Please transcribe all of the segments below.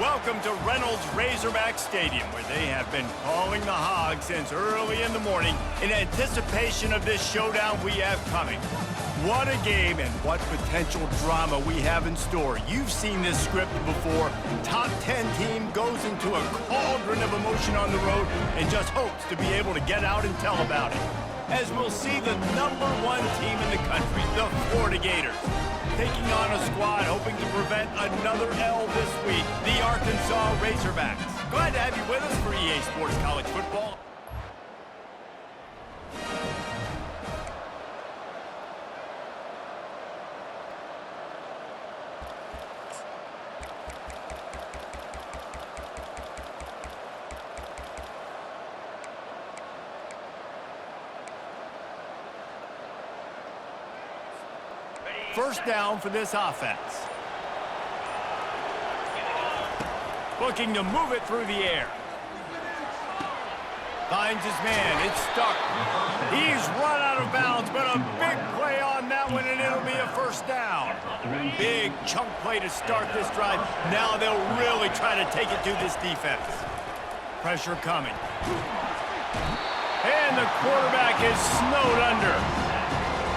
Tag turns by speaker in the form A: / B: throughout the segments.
A: Welcome to Reynolds Razorback Stadium, where they have been calling the Hogs since early in the morning in anticipation of this showdown we have coming. What a game and what potential drama we have in store. You've seen this script before. Top 10 team goes into a cauldron of emotion on the road and just hopes to be able to get out and tell about it. As we'll see the #1 team in the country, the Florida Gators, taking on a squad hoping to prevent another L this week, the Arkansas Razorbacks. Glad to have you with us for EA Sports College Football. First down for this offense. Looking to move it through the air. Finds his man. It's stuck. He's run out of bounds, but a big play on that one, and it'll be a first down. Big chunk play to start this drive. Now they'll really try to take it to this defense. Pressure coming. And the quarterback is snowed under.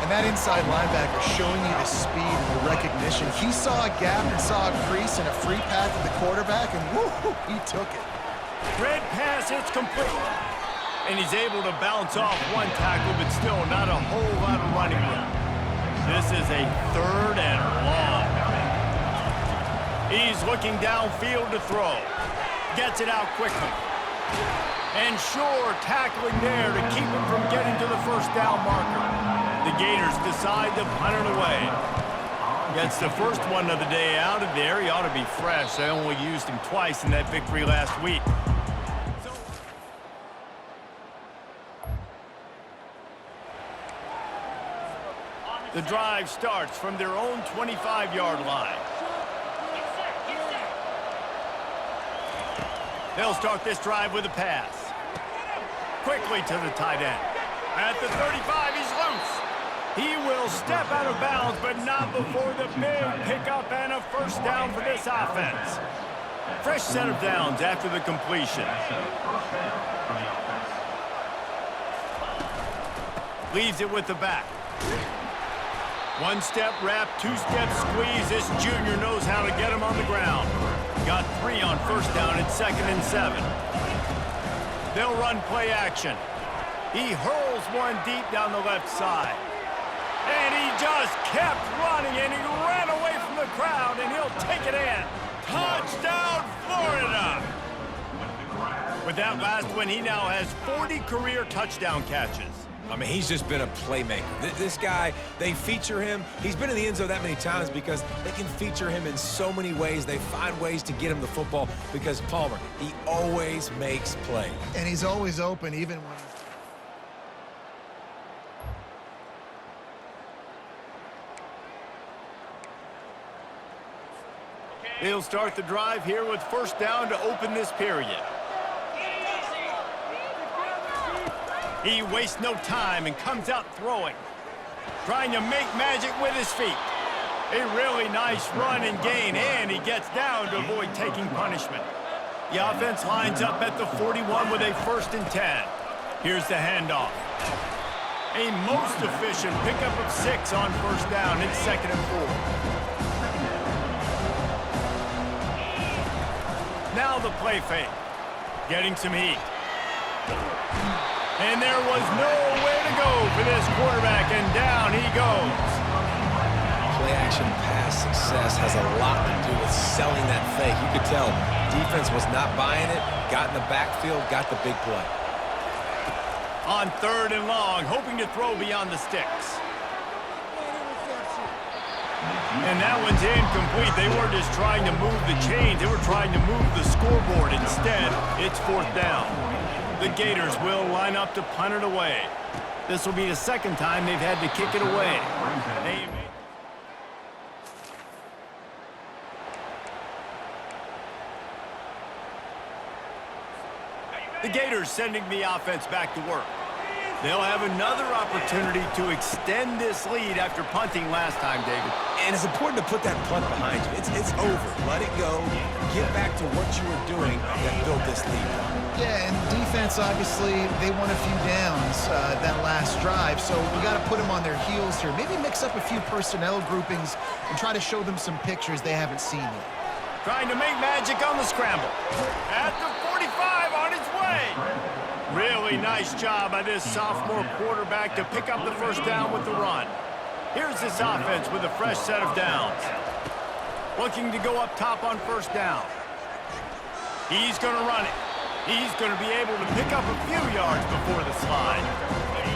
B: And that inside linebacker showing you the speed and the recognition. He saw a gap and saw a crease and a free path to the quarterback, and woo, he took it.
A: Red pass, it's complete. And he's able to bounce off one tackle, but still not a whole lot of running room. This is a 3rd and long. He's looking downfield to throw. Gets it out quickly. And sure, tackling there to keep him from getting to the first down marker. The Gators decide to punt it away. Gets the first one of the day out of there. He ought to be fresh. They only used him twice in that victory last week. The drive starts from their own 25-yard line. They'll start this drive with a pass. Quickly to the tight end. At the 35, he's loose. He will step out of bounds, but not before the big pickup and a first down for this offense. Fresh set of downs after the completion. Leaves it with the back. One-step wrap, two-step squeeze. This junior knows how to get him on the ground. Got 3 on first down at 2nd and 7. They'll run play action. He hurls one deep down the left side. And he just kept running, and he ran away from the crowd, and he'll take it in. Touchdown, Florida! With that last one, he now has 40 career touchdown catches.
C: I mean, he's just been a playmaker. This guy, they feature him. He's been in the end zone that many times because they can feature him in so many ways. They find ways to get him the football because Palmer, he always makes plays.
B: And he's always open, even when...
A: He'll start the drive here with first down to open this period. He wastes no time and comes out throwing. Trying to make magic with his feet. A really nice run and gain, and he gets down to avoid taking punishment. The offense lines up at the 41 with a 1st and 10. Here's the handoff. A most efficient pickup of 6 on first down. It's 2nd and 4. Now the play fake. Getting some heat. And there was nowhere to go for this quarterback, and down he goes.
C: Play-action pass success has a lot to do with selling that fake. You could tell defense was not buying it, got in the backfield, got the big play.
A: On 3rd and long, hoping to throw beyond the sticks. And that one's incomplete. They weren't just trying to move the chains. They were trying to move the scoreboard. Instead, it's 4th down. The Gators will line up to punt it away. This will be the 2nd time they've had to kick it away. The Gators sending the offense back to work. They'll have another opportunity to extend this lead after punting last time, David.
C: And it's important to put that punt behind you. It's over. Let it go. Get back to what you were doing that built this lead.
B: Yeah, and defense, obviously, they won a few downs that last drive, so we got to put them on their heels here. Maybe mix up a few personnel groupings and try to show them some pictures they haven't seen yet.
A: Trying to make magic on the scramble. At the 45, on its way. Really nice job by this sophomore quarterback to pick up the first down with the run. Here's this offense with a fresh set of downs. Looking to go up top on first down. He's going to run it. He's going to be able to pick up a few yards before the slide.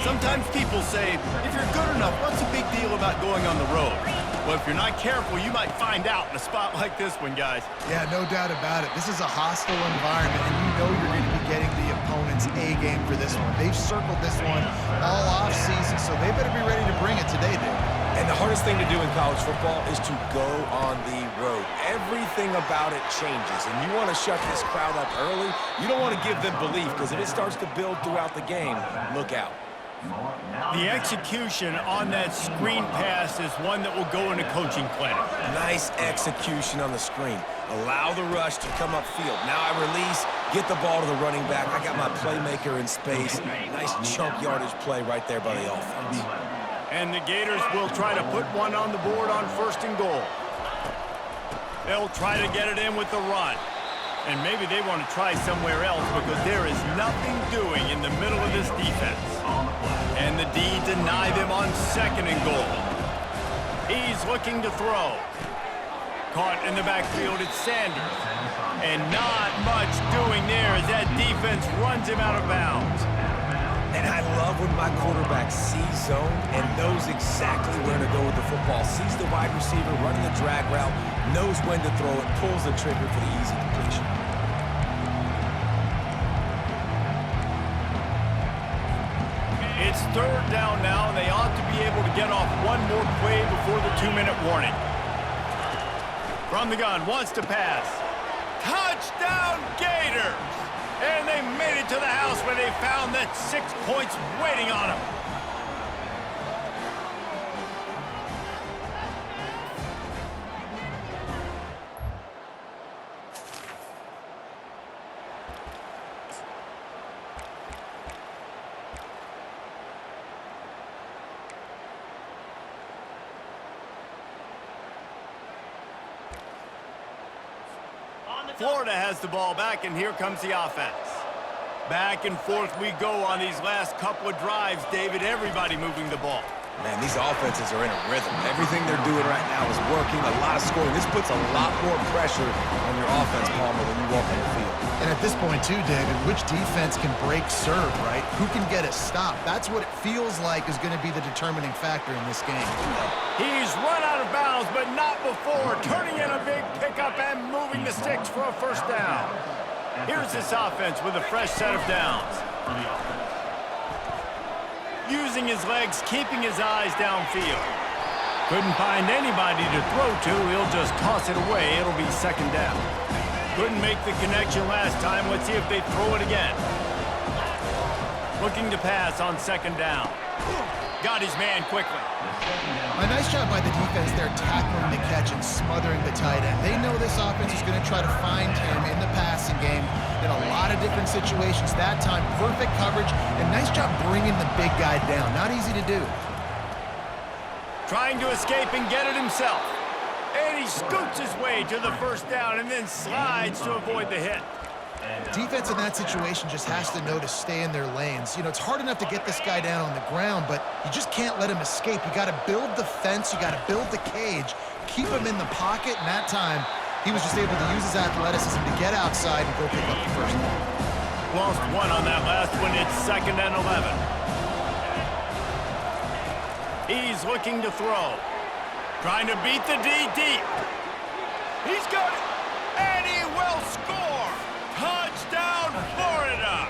A: Sometimes people say, if you're good enough, what's the big deal about going on the road? Well, if you're not careful, you might find out in a spot like this one, guys.
B: Yeah, no doubt about it. This is a hostile environment, and you know you're going to be getting the opponent's A game for this one. They've circled this one all off season, so they better be ready to bring it today, Dave.
C: And the hardest thing to do in college football is to go on the road. Everything about it changes, and you want to shut this crowd up early. You don't want to give them belief, because if it starts to build throughout the game, look out.
A: The execution on that screen pass is one that will go in a coaching clinic.
C: Nice execution on the screen. Allow the rush to come upfield. Now I release, get the ball to the running back. I got my playmaker in space. Nice chunk yardage play right there by the offense.
A: And the Gators will try to put one on the board on first and goal. They'll try to get it in with the run. And maybe they want to try somewhere else because there is nothing doing in the middle of this defense. And the D deny them on second and goal. He's looking to throw. Caught in the backfield, it's Sanders. And not much doing there as that defense runs him out of bounds.
C: And I love when my quarterback sees zone and knows exactly where to go with the football. Sees the wide receiver running the drag route, knows when to throw it, pulls the trigger for the easy completion.
A: It's third down now, and they ought to be able to get off one more play before the 2-minute warning. From the gun, wants to pass. Touchdown, Gators! And they made it to the house where they found that 6 points waiting on them. Florida has the ball back, and here comes the offense. Back and forth we go on these last couple of drives, David. Everybody moving the ball.
C: Man, these offenses are in a rhythm. Everything they're doing right now is working, a lot of scoring. This puts a lot more pressure on your offense, Palmer, when you walk on the field.
B: And at this point, too, David, which defense can break serve, right? Who can get a stop? That's what it feels like is going to be the determining factor in this game.
A: He's run out of bounds, but not before. Turning in a big pickup and moving the sticks for a first down. Here's this offense with a fresh set of downs. Using his legs, keeping his eyes downfield. Couldn't find anybody to throw to. He'll just toss it away. It'll be second down. Couldn't make the connection last time. Let's see if they throw it again. Looking to pass on second down. Got his man quickly.
B: A nice job by the defense there, tackling the catch and smothering the tight end. They know this offense is going to try to find him in the passing game in a lot of different situations. That time, perfect coverage, and nice job bringing the big guy down. Not easy to do.
A: Trying to escape and get it himself. And he scoots his way to the first down and then slides to avoid the hit.
B: Defense in that situation just has to know to stay in their lanes. You know, it's hard enough to get this guy down on the ground, but you just can't let him escape. You got to build the fence. You got to build the cage, keep him in the pocket, and that time he was just able to use his athleticism to get outside and go pick up the first down.
A: Lost one on that last one. It's second and 11. He's looking to throw. Trying to beat the D deep. He's got it, and he will score. Touchdown, Florida!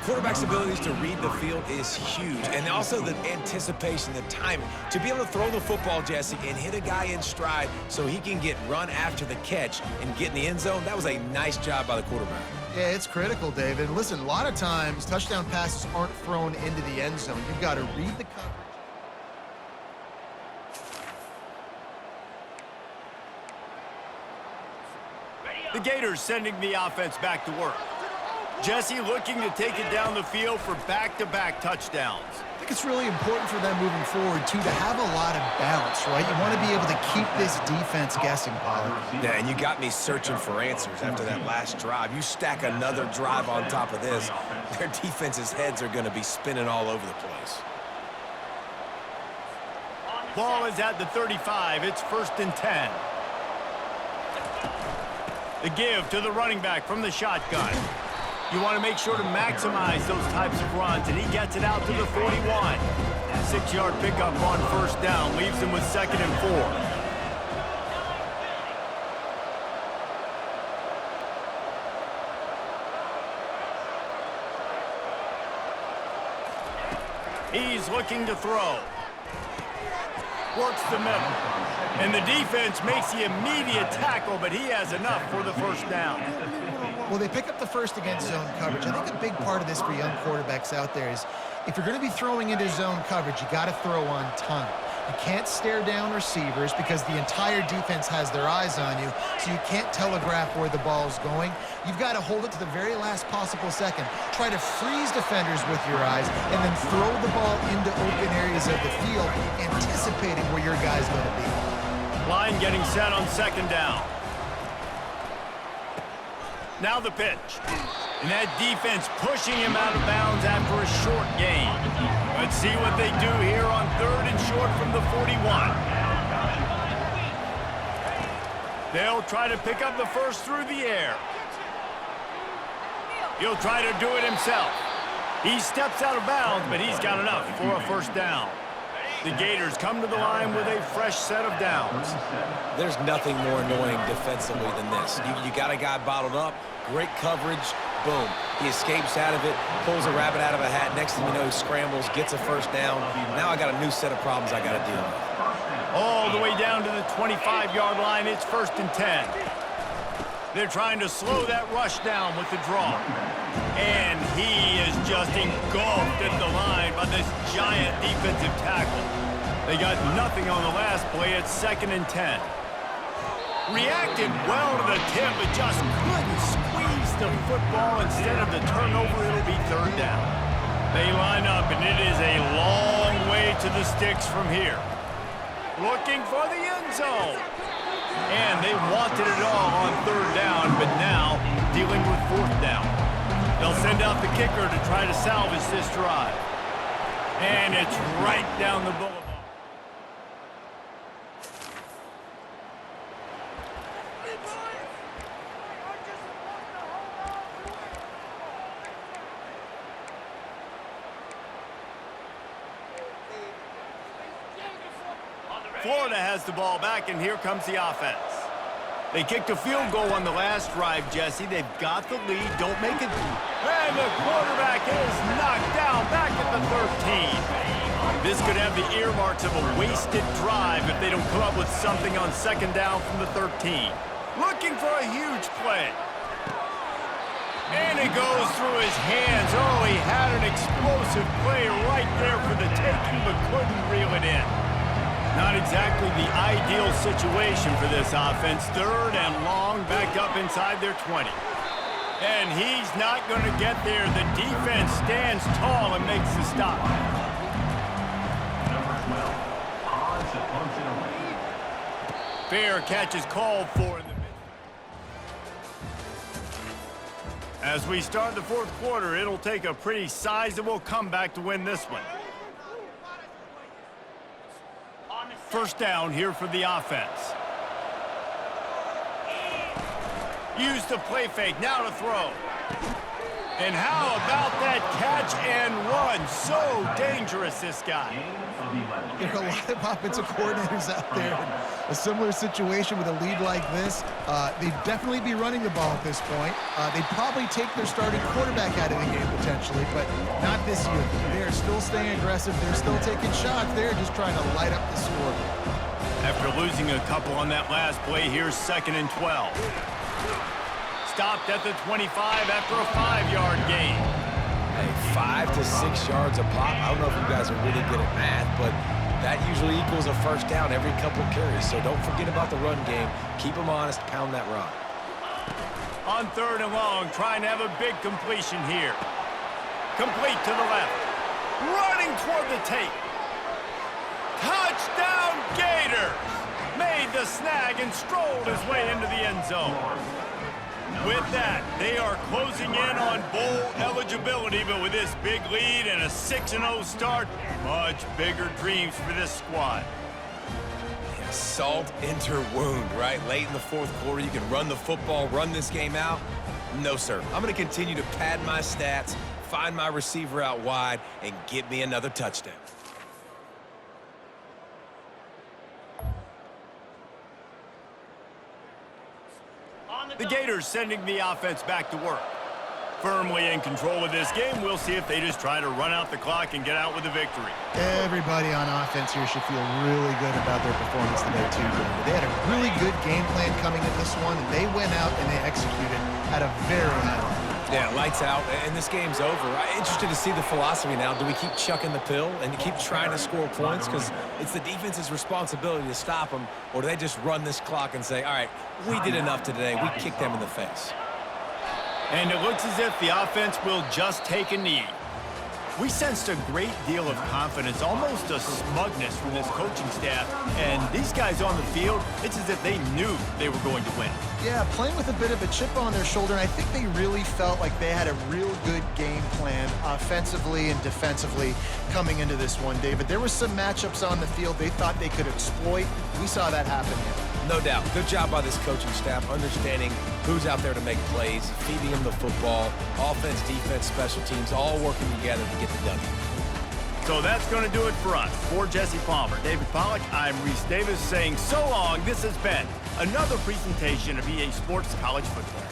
C: Quarterback's abilities to read the field is huge, and also the anticipation, the timing. To be able to throw the football, Jesse, and hit a guy in stride so he can get run after the catch and get in the end zone, that was a nice job by the quarterback.
B: Yeah, it's critical, David. And listen, a lot of times touchdown passes aren't thrown into the end zone. You've got to read the coverage.
A: The Gators sending the offense back to work. Jesse looking to take it down the field for back-to-back touchdowns.
B: I think it's really important for them moving forward, too, to have a lot of balance, right? You want to be able to keep this defense guessing, Pollard.
C: Yeah, and you got me searching for answers after that last drive. You stack another drive on top of this, their defense's heads are going to be spinning all over the place.
A: Ball is at the 35. It's 1st and 10. The give to the running back from the shotgun. You want to make sure to maximize those types of runs, and he gets it out to the 41. 6-yard pickup on 1st down, leaves him with 2nd and 4. He's looking to throw. Works the middle. And the defense makes the immediate tackle, but he has enough for the 1st down.
B: Well, they pick up the first against zone coverage. I think a big part of this for young quarterbacks out there is if you're going to be throwing into zone coverage, you got to throw on time. You can't stare down receivers because the entire defense has their eyes on you, so you can't telegraph where the ball's going. You've got to hold it to the very last possible second. Try to freeze defenders with your eyes and then throw the ball into open areas of the field, anticipating where your guy's going to be.
A: Line getting set on 2nd down. Now the pitch. And that defense pushing him out of bounds after a short gain. Let's see what they do here on 3rd and short from the 41. They'll try to pick up the first through the air. He'll try to do it himself. He steps out of bounds, but he's got enough for a 1st down. The Gators come to the line with a fresh set of downs.
C: There's nothing more annoying defensively than this. You got a guy bottled up, great coverage, boom. He escapes out of it, pulls a rabbit out of a hat. Next thing you know, he scrambles, gets a 1st down. Now I got a new set of problems I got to deal with.
A: All the way down to the 25-yard line, it's 1st and 10. They're trying to slow that rush down with the draw. And he is just engulfed at the line by this giant defensive tackle. They got nothing on the last play. It's 2nd and 10. Reacted well to the tip, but just couldn't squeeze the football. Instead of the turnover, it'll be 3rd down. They line up, and it is a long way to the sticks from here. Looking for the end zone. And they wanted it all on 3rd down, but now dealing with 4th down. They'll send out the kicker to try to salvage this drive. And it's right down the boulevard. Florida has the ball back, and here comes the offense. They kicked a field goal on the last drive, Jesse. They've got the lead. Don't make it. And the quarterback is knocked down back at the 13. This could have the earmarks of a wasted drive if they don't come up with something on 2nd down from the 13. Looking for a huge play. And it goes through his hands. Oh, he had an explosive play right there for the taking, but couldn't reel it in. Not exactly the ideal situation for this offense. 3rd and long, back up inside their 20. And he's not going to get there. The defense stands tall and makes the stop. Fair catch is called for in the mid. As we start the 4th quarter, it'll take a pretty sizable comeback to win this one. 1st down here for the offense. Use the play fake, now to throw. And how about that catch and run? So dangerous, this guy.
B: There are a lot of offensive coordinators out there in a similar situation with a lead like this. They'd definitely be running the ball at this point. They'd probably take their starting quarterback out of the game potentially, but not this year. They're still staying aggressive. They're still taking shots. They're just trying to light up the score.
A: After losing a couple on that last play, here's 2nd and 12. stopped at the 25 after a 5-yard gain.
C: Hey, 5 to 6 yards a pop. I don't know if you guys are really good at math, but that usually equals a first down every couple of carries. So don't forget about the run game. Keep them honest, pound that rock.
A: On 3rd and long, trying to have a big completion here. Complete to the left. Running toward the tape. Touchdown Gators! Made the snag and strolled his way into the end zone. With that, they are closing in on bowl eligibility, but with this big lead and a 6-0 start, much bigger dreams for this squad.
C: Yeah, salt enter wound, right? Late in the 4th quarter, you can run the football, run this game out. No, sir. I'm going to continue to pad my stats, find my receiver out wide, and get me another touchdown.
A: The Gators sending the offense back to work. Firmly in control of this game, we'll see if they just try to run out the clock and get out with a victory.
B: Everybody on offense here should feel really good about their performance today, too, David. They had a really good game plan coming in this one, and they went out and they executed at a very high level.
C: Yeah, lights out, and this game's over. I'm interested to see the philosophy now. Do we keep chucking the pill and keep trying to score points because it's the defense's responsibility to stop them, or do they just run this clock and say, all right, we did enough today. We kicked them in the face.
A: And it looks as if the offense will just take a knee. We sensed a great deal of confidence, almost a smugness from this coaching staff. And these guys on the field, it's as if they knew they were going to win.
B: Yeah, playing with a bit of a chip on their shoulder, and I think they really felt like they had a real good game plan offensively and defensively coming into this one, David. There were some matchups on the field they thought they could exploit. We saw that happen here.
C: No doubt. Good job by this coaching staff, understanding who's out there to make plays, feeding them the football, offense, defense, special teams, all working together to get the W.
A: So that's going to do it for us. For Jesse Palmer, David Pollack, I'm Reese Davis saying so long. This has been another presentation of EA Sports College Football.